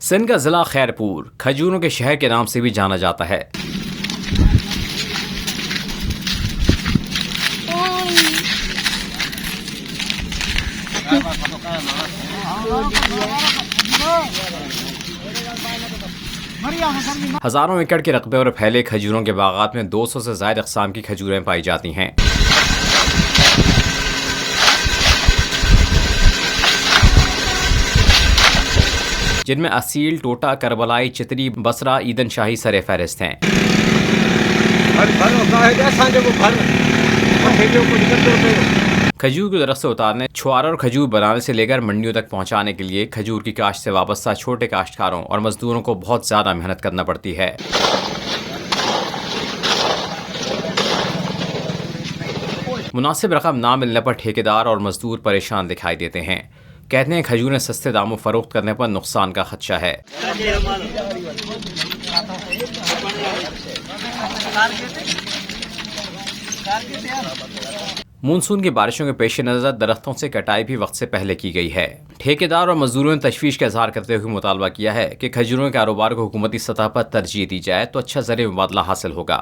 सिंध का जिला खैरपुर खजूरों के शहर के नाम से भी जाना जाता है। हजारों एकड़ के रकबे और फैले खजूरों के बागात में 200 से ज्यादा अक़साम की खजूरें पाई जाती हैं। जिनमें असील, टोटा, करबलाई, चितरी, बसरा, ईदन शाही सरे फहरिस्त हैं। खजूर को दरख्त से उतारने, छुआरा और खजूर बनाने से लेकर मंडियों तक पहुंचाने के लिए खजूर की काश्त से वाबस्ता छोटे काश्तकारों और मजदूरों को बहुत ज्यादा मेहनत करना पड़ती है। मुनासिब रकम ना मिलने पर ठेकेदार और मजदूर परेशान दिखाई देते हैं। कहते हैं खजूरें सस्ते दामों फरोख्त करने पर नुकसान का खदशा है। मानसून की बारिशों के पेश नज़र दरख्तों से कटाई भी वक्त से पहले की गई है। ठेकेदार और मजदूरों ने तशवीश का इजहार करते हुए मुतालबा किया है कि खजूरों के कारोबार को हुकूमती सतह पर तरजीह दी जाए तो अच्छा ज़रिए मुबादला हासिल होगा।